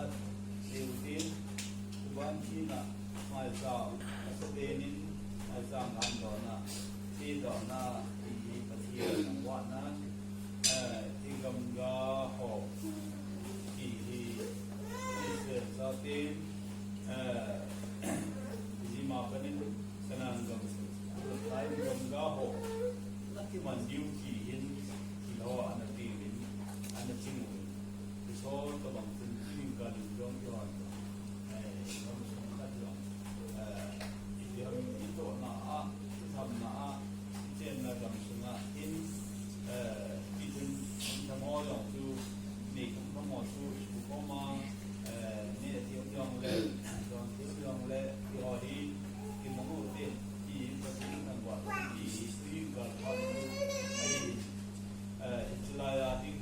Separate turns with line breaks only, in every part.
At Liutin, Kuban China, Mai Zang, Asabenin, Mai Zang Andona, Tidona, Patia, Wana, Tigamga Ho, Zatin, Zima Panin, Sanangam, Gamga Ho, Natiman Duki in Kilo and a Tivin and a Chingu. The sort of a thing got in John John. If you have it or not, Tamna, Jenna Gamsuna, in Kitchen, Tamoyo to make a more to Koma, near the young lady, young lady, the Odi, in the whole day, he is the thing and what he is doing, got how to it's like I think.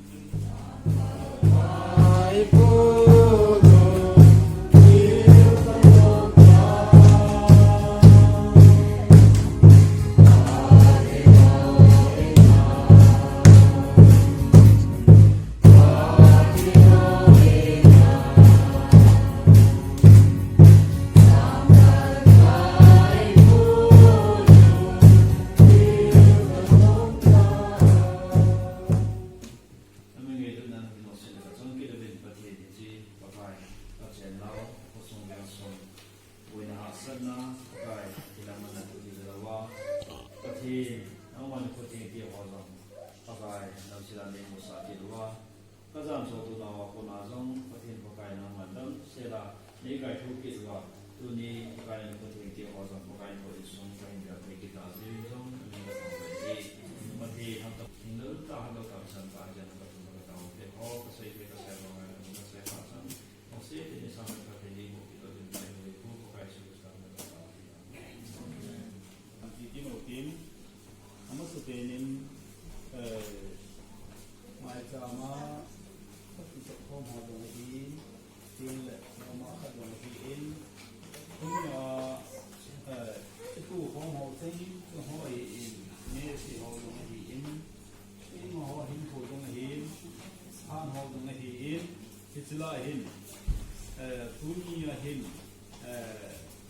Him, Punya him,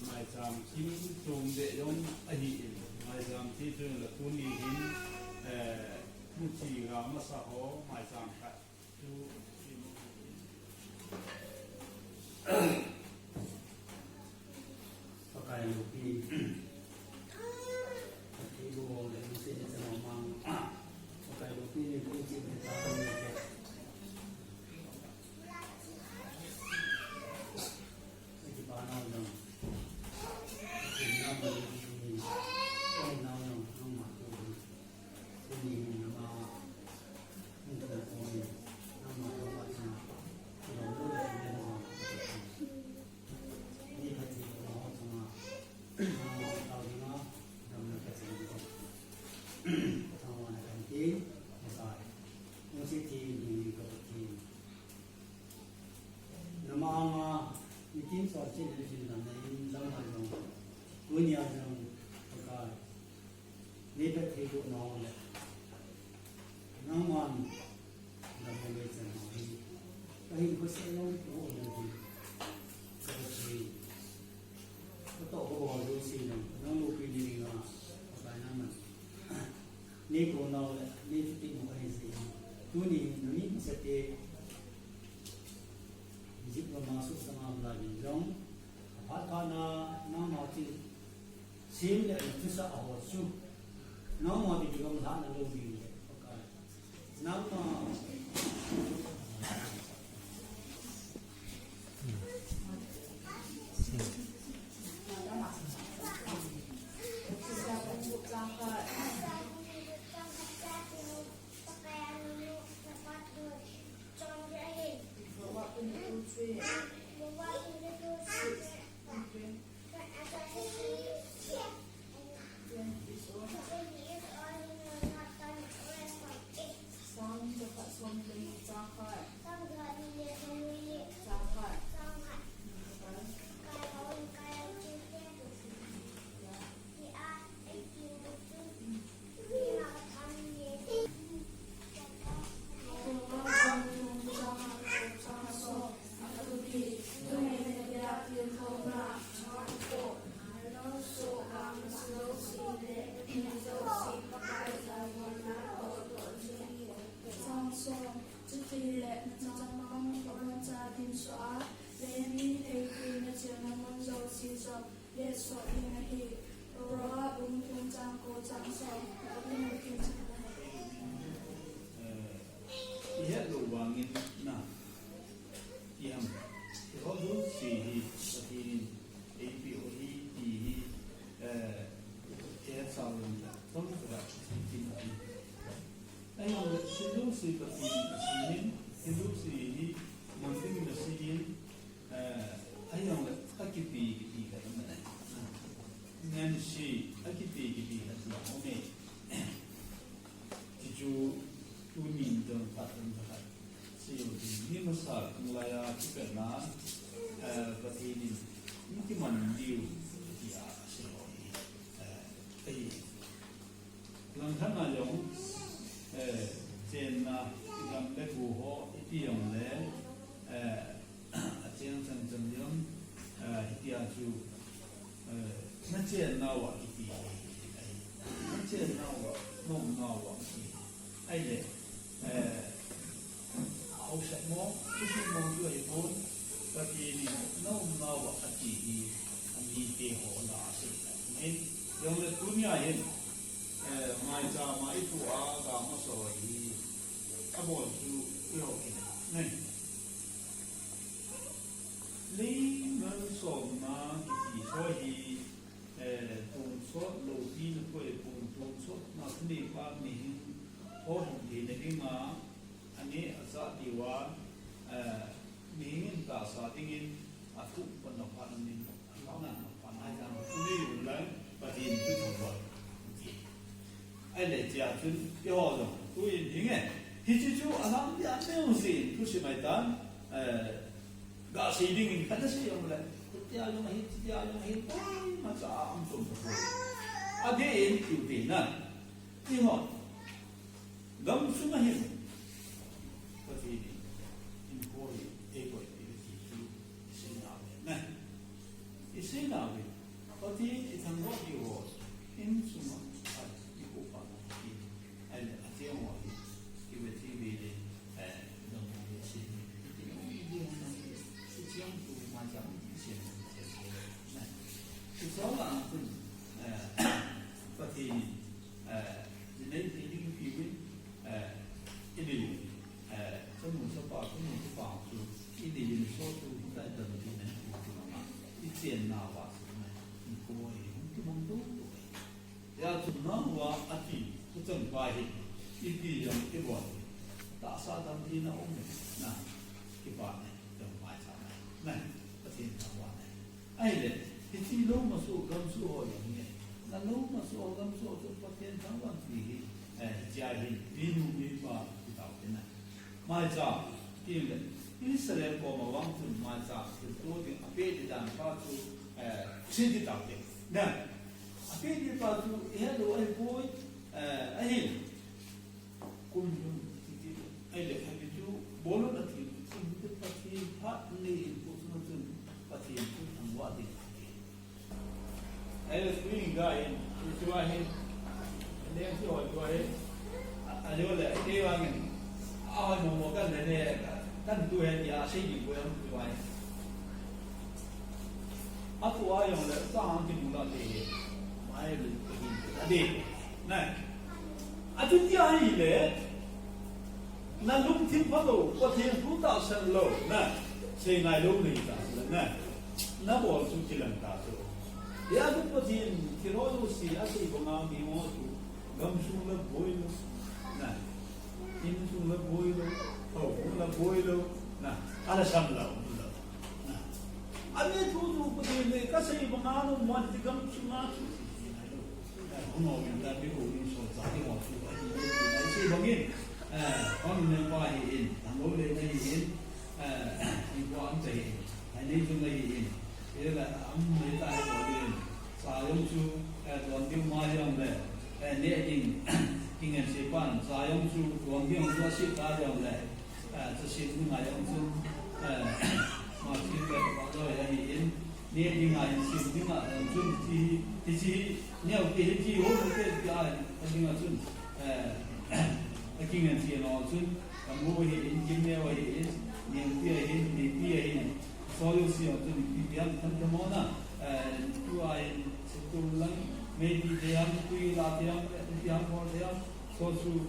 my some Kim Tung de Yong Ahi, my some teacher the Puni him, Muchi Ramasaho, my some cat to okay, Lupi, okay, go on, let me say it's an amount. Okay, Lupi, you can give it a Sim là thứ sáu ở su nó mà thì không thả là lâu gì nó
จุดที่เล็กจังมังกรจะดินสวาเลนีเอกีนเจนมันโจซีโจเลสโซอินฮีรอบุญทุนจังโกจังโซแล้วก็มันกินจังเลย
อีกลูกวางอินนะอีฮัมที่เขาดูสีสตีนเอพีโอฮีดีเสาวน์ต้องกระถิ่นที่ไอ้เราฮินดูสีปฏิสีนินฮินดูสีมันเป็นแบบสีไอ้เราอากิปีกันนั่นแหละงั้นสีอากิปีกันสิโอเคที่จูมินตรงพัฒน์นะครับสีนี่มันสักมุลายาที่เป็นน้ำปฏินินนี่ที่มันดิวที่อาศัยหลังท่านนายกเจนนะกำเนิดบุหรี่ที่ยงเลยเจนสันจันยงที่อาจูนั่นเจนนาวะที่นั่นเจนนาวะน้องนาวะที่ไอ้เนี่ยเอาเสร็จมั้งทุกคนด้วยคนปฏินี่น้องนาวะที่อันนี้เกี่ยวกับสิ่งนี้ยังเลยทุกอย่างเห็นมาจากมาอีตัวกามาสวยอาบอจูเยอะเองนี่ลีมันสมมาที่สวยตุนสดโลดีนก็ยังตุนสดมาที่นี่ป้ามีโอ้ผมดีในที่มาอันนี้อาซาดีว่ามีเงินกาซาติงินอาทุกคนนับพันนินเขาหน้าพันอาจารย์ที่นี่อยู่แล้วปฏิทินที่ถูกต้องไอ้เด็กจะจุดย่อลงตัวเองยังไงที่จู่ๆอาหารที่อันเดียวสิทุกสิ่งไม่ตันกาสีดิ่งกันจะสิยังไงที่อายุไม่มาจากอันตรงนั้นอันเดียวอยู่ที่นั่นที่ห้องกำสุมาเห็นปฏิทินอินโคยเอกอยที่จู่เส้นนาเวนะที่เส้นนาเวปฏิทินทั้งหมดอยู่อินสุมาสองอันคุณปฏิในที่นี้คือวิอินเดียสมุนสปาสมุนสปาคืออินเดียโซตูได้เดินที่นั่นคือมาที่เซียนนาวาสนะที่โกยที่มันดูยาจุนน้ำว่าอาทิตย์ก็จะไปอินเดียยังที่บ่อนตาสาดันที่น่าองค์นะที่บ้านเนี่ยจะไปทำไมนั่นประเทศทางวันไอ้เด็กที่ลูกมาสู้กำสู้อย่างนี้นั่นลูกมาสู้กำสู้ทุกประเทศทั้งวันที่ใจดีนูมีป่าที่ต่างกันนะมาจากที่เลยอิสราเอลก็มาวังถึงมาจากตัวที่อาเปดิดันป้าทูสิ่งที่ต่างกันนะอาเปดิป้าทูเฮ้ยดูไอ้พวกไอ้นี่คุณที่ไอ้เด็กไอ้จูบอลนั่นที่สิ่งที่ประเทศพัฒน์นี่พวกนั้นซึ่งประเทศที่ทำว่าดีไอ้เรื่องก็เห็นช่วยเห็นเรื่องที่ว่าช่วยอันนี้ว่าเลยที่ว่าเงินเอาให้มองกันเลยเนี่ยกันตัวเองอย่าใช้ยิ่งกว่าช่วยอัตัวอย่างเลยสร้างที่มูลนิธิไม่รู้กี่อันนี้นะอันที่ที่อันนี้เลยนั่นลุงทิ้งพัดลมก็ทิ้งผู้ต่อสู้โลกนะเสียงนายลุงนี่ต่างกันนะนั่นบอกสุดที่ลังกาตัวยาดุปฏินที่เราดูสิอาศัยบังอามีมอสุกำสุนละบอยลุนะอินสุนละบอยลุโอ้ละบอยลุนะอะไรสั่งเรานะอันนี้ทุกปฏิเนี่ยก็ใช้บังอาโนมันที่กำสุนมาสุคุณเอาอย่างนั้นไม่รู้นี่ส่วนสายที่ว่าสุดอันนี้ใช้บางอย่างคนหนึ่งว่าเห็นทางโน้นเลยไม่เห็นอีกวันจะเห็นอันนี้จึงไม่เห็นนี่แหละอันนี้ตายหมดเลยสายงชูตอนที่มาอย่างเลยเนี่ยจริงจริงสิปันสายงชูตอนที่มาสิบการอย่างเลยจะสิบมาอย่างชูมาสิบแบบว่าเราอย่างนี้เนี่ยจริงมาสิบที่มาชูที่เนี่ยที่โอ้โหที่ได้จริงมาชู king and see and all soon. Move in, give me away is, name fear in, the fear in. So you see on the young Tantamona, and two I to Lang, maybe they are 2 young or they are so through.